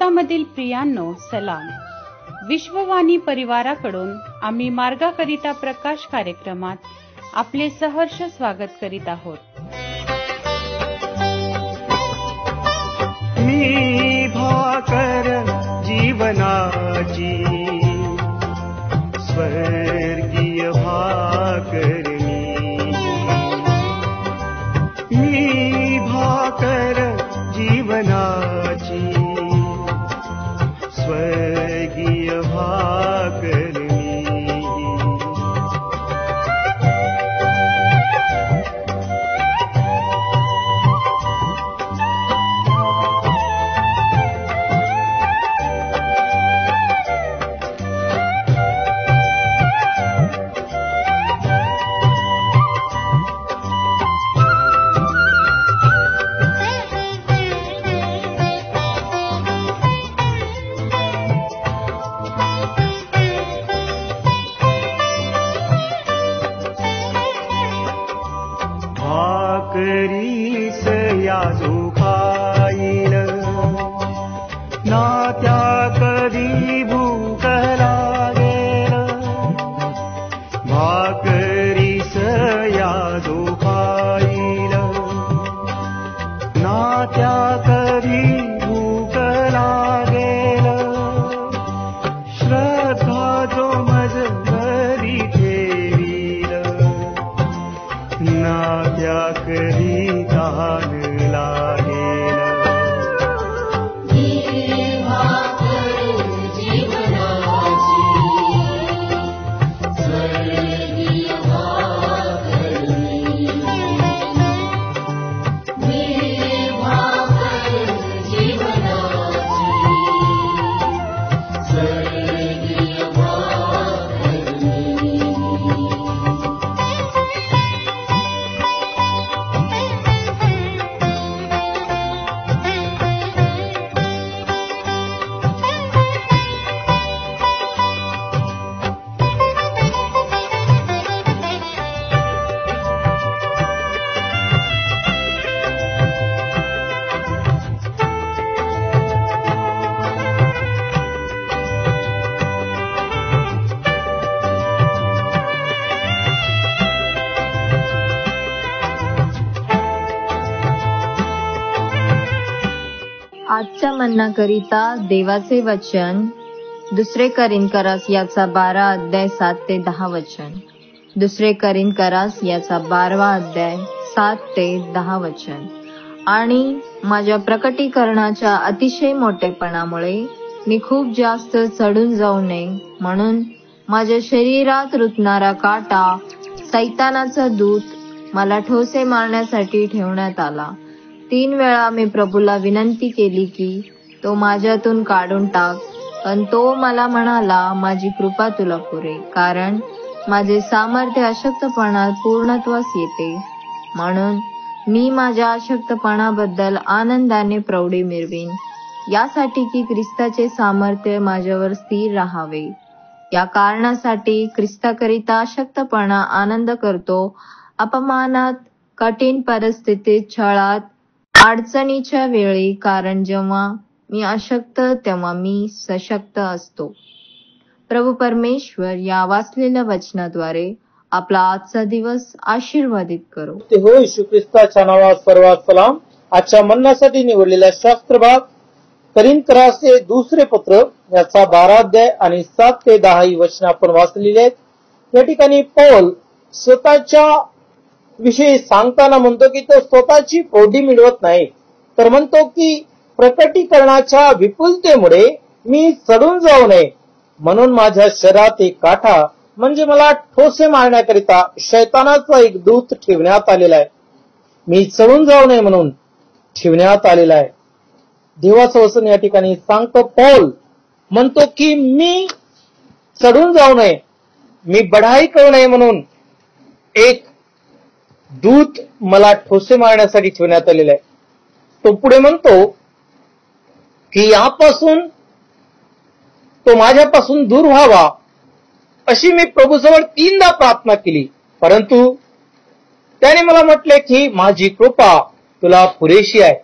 ख्रिस्तामधील प्रियांनो सलाम. विश्ववाणी परिवाराकडून आम्ही मार्गाकरिता प्रकाश कार्यक्रमात आपले सहर्ष स्वागत करीत आहोत. मी भाकर जीवनाची स्वर्गीय भाकर मी भाकर जीवनाची स्वर्गीय भाकर भाकरीस याजो खाईल ना त्या कधी भूक लागेल. भाकरीस याजो खाईल ना त्या कधी भूक लागेल. श्रद्धा जो मज घरी ठेवील ना त्या कधी दान लागेल. आजच्या मन्नाकरिता देवाचे वचन 2 करिंथकरास याचा 12 अध्याय 7 ते 10 वचन. 2 करिंथकरास याचा 12 अध्याय 7 ते 10 वचन. आणि माझ्या प्रकटीकरणाच्या अतिशय मोठेपणामुळे मी खूप जास्त चढून जाऊ नये म्हणून माझ्या शरीरात रुतणारा काटा सैतानाचा दूत मला ठोसे मारण्यासाठी ठेवण्यात आला. 3 वेळा मी प्रभूला विनंती केली की तो माझ्यातून काढून टाक, पण तो मला म्हणाला, माझी कृपा तुला पुरे, कारण माझे सामर्थ्य अशक्तपणात पूर्णत्वास येते. म्हणून मी माझ्या अशक्तपणाबद्दल आनंदाने प्रौढी मिरवीन, यासाठी की ख्रिस्ताचे सामर्थ्य माझ्यावर स्थिर राहावे. या कारणासाठी ख्रिस्ताकरिता अशक्तपणा आनंद करतो, अपमानात, कठीण परिस्थितीत, छळात, अडचणीच्या वेळी, कारण जेव्हा मी अशक्त तेव्हा मी सशक्त असतो. प्रभू परमेश्वर या वाचलेल्या वचनाद्वारे आपला आजचा दिवस आशीर्वादित करो. हो, येशू ख्रिस्ताच्या नावात सर्वात सलाम. आजच्या मन्नासाठी निवडलेला शास्त्रभाग करिंथकरासचे 2 पत्र याचा 12 अध्याय आणि 7 ते 10 ही वचन आपण वाचलेली आहेत. या ठिकाणी पौल स्वतःच्या विषयी सांगताना म्हणतो की तो स्वतःची प्रौढी मिळवत नाही, तर म्हणतो की प्रकटीकरणाच्या विपुलतेमुळे मी चढून जाऊ नये म्हणून माझ्या शरीरात एक काठा म्हणजे मला ठोसे मारण्याकरिता शैतानाचा एक दूत ठेवण्यात आलेला आहे. मी चढून जाऊ नये म्हणून ठेवण्यात आलेला आहे. देवाचं वचन या ठिकाणी सांगतो, पौल म्हणतो की मी चढून जाऊ नये, मी बढाई करू नये म्हणून एक दूत मला ठोसे मारण्यासाठी ठेवण्यात आलेला आहे. तो पुढे म्हणतो की यापासून तो माझ्यापासून दूर व्हावा अशी मी प्रभूजवळ 3दा प्रार्थना केली, परंतु त्याने मला म्हटले की माझी कृपा तुला पुरेशी आहे,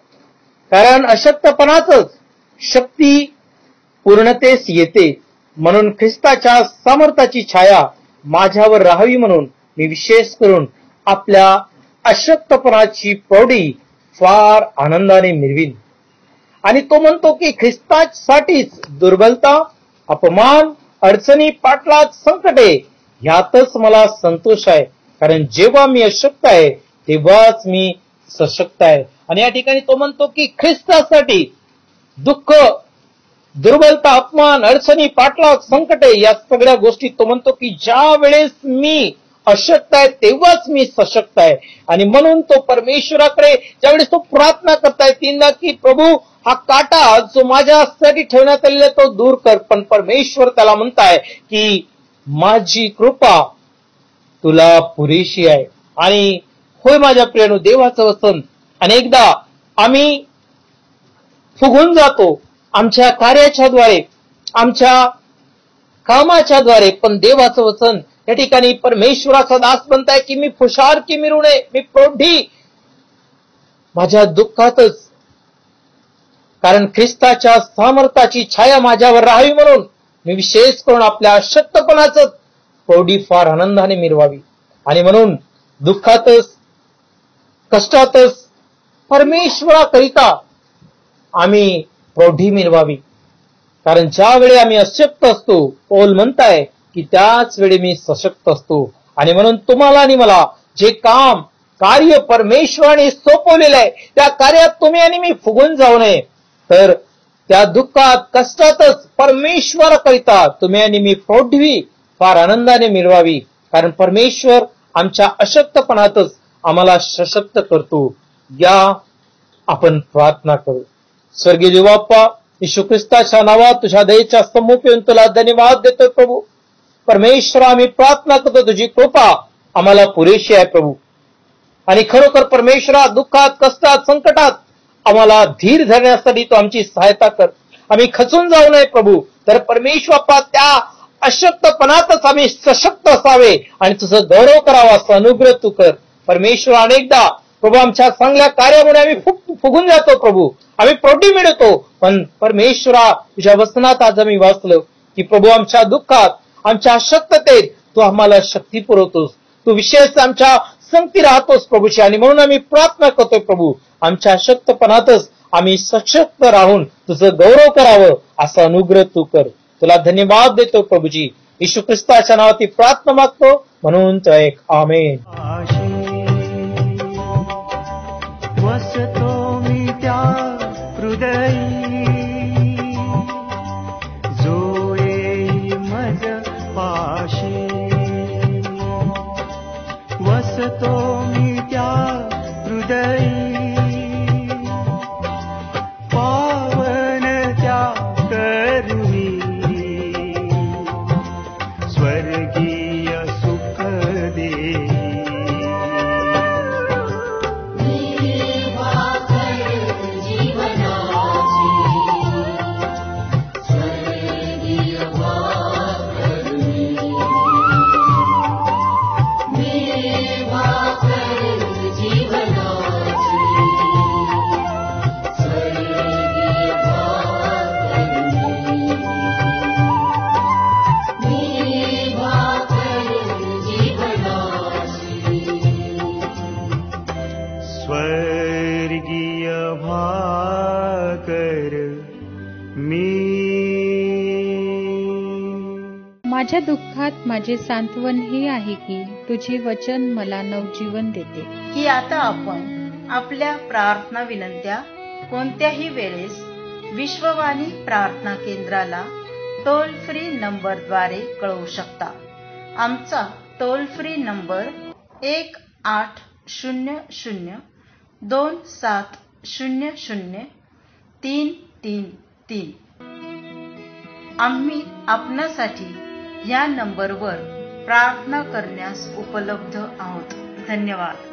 कारण अशक्तपणातच शक्ती पूर्णतेस येते, म्हणून ख्रिस्ताच्या सामर्थ्याची छाया माझ्यावर राहावी म्हणून मी विशेष करून आपल्या अशक्तपणाची प्रौढी फार आनंदाने मिरवीन. आणि तो म्हणतो की ख्रिस्तासाठीच दुर्बलता, अपमान, अडचणी, पाठलाग, संकटे ह्यातच मला संतोष आहे, कारण जेव्हा मी अशक्त आहे तेव्हाच मी सशक्त आहे. आणि या ठिकाणी तो म्हणतो की ख्रिस्तासाठी दुःख, दुर्बलता, अपमान, अडचणी, पाठलाग, संकटे या सगळ्या गोष्टी तो म्हणतो की ज्या वेळेस मी अशक्त आहे तेव्हाच मी सशक्त आहे. आणि म्हणून तो परमेश्वराकडे ज्यावेळेस तो प्रार्थना करताय तीनदा की प्रभू हा काटा जो माझ्यासाठी ठेवण्यात आलेला तो दूर कर, पण परमेश्वर त्याला म्हणताय की माझी कृपा तुला पुरेशी आहे. आणि होय माझ्या प्रियानो, देवाचं वचन अनेकदा आम्ही फुगून जातो आमच्या कार्याच्या द्वारे, आमच्या कामाच्या द्वारे, पण देवाचं वचन या ठिकाणी परमेश्वराचा दास बनताय की मी फुशार की मिरवणे, मी प्रौढी माझ्या दुःखातच, कारण ख्रिस्ताच्या सामर्थ्याची छाया माझ्यावर राहावी म्हणून मी विशेष करून आपल्या अशक्तपणाच प्रौढी फार आनंदाने मिरवावी. आणि म्हणून दुःखातच, कष्टातच परमेश्वराकरिता आम्ही प्रौढी मिरवावी, कारण ज्या वेळी आम्ही अशक्त असतो पौल म्हणताय की त्याच वेळी मी सशक्त असतो. आणि म्हणून तुम्हाला आणि मला जे काम कार्य परमेश्वराने सोपवलेलं आहे त्या कार्यात तुम्ही आणि मी फुगून जाऊ नये, तर त्या दुःखात, कष्टातच परमेश्वराकरिता तुम्ही आणि मी प्रौढी फार आनंदाने मिरवावी, कारण परमेश्वर आमच्या अशक्तपणातच आम्हाला सशक्त करतो. या आपण प्रार्थना करू. स्वर्गीय बाप्पा, येशू ख्रिस्ताच्या नावात तुझ्या दयेच्या सम्मुख येऊन तुला धन्यवाद देतो प्रभू. परमेश्वर, आम्ही प्रार्थना करतो तुझी कृपा आम्हाला पुरेशी आहे प्रभू. आणि खरोखर परमेश्वरा, दुःखात, कष्टात, संकटात आम्हाला धीर धरण्यासाठी तू आमची सहायता कर. आम्ही खचून जाऊ नये प्रभू, तर परमेश्वर बाप्पा त्या अशक्तपणातच आम्ही सशक्त असावे आणि तुझं गौरव करावा असं अनुग्रह तू कर. परमेश्वर, अनेकदा प्रभू आमच्या चांगल्या कार्यामुळे आम्ही फुगून जातो प्रभू, आम्ही प्रौढी मिळवतो, पण परमेश्वरा तुझ्या वचनात आज आम्ही वाचलं की प्रभू आमच्या दुःखात, आमच्या अशक्ततेत तू आम्हाला शक्ती पुरवतोस, तू विशेष आमच्या संगती राहतोस प्रभूशी. आणि म्हणून आम्ही प्रार्थना करतोय प्रभू, आमच्या अशक्तपणातच आम्ही सशक्त राहून तुझं गौरव करावं असा अनुग्रह तू कर. तुला धन्यवाद देतो प्रभूजी. येशू ख्रिस्ताच्या नावात ही प्रार्थना मागतो म्हणून तो एक आमेन. वसतो मी त्या हृदयी जो येई मज पाशी, वसतो मी त्या हृदयी पावन त्या करुणी स्वर्गीय सुख देई. स्वर्गीय भाकर मी. माझ्या दुःखात माझे सांत्वन हे आहे की तुझे वचन मला नवजीवन देते. की आता आपण आपल्या प्रार्थना विनंत्या कोणत्याही वेळेस विश्ववाणी प्रार्थना केंद्राला टोल फ्री नंबरद्वारे कळवू शकता. आमचा टोल फ्री नंबर 1-800-2700-333. आम्ही आपणासाठी या नंबरवर प्रार्थना करण्यास उपलब्ध आहोत. धन्यवाद.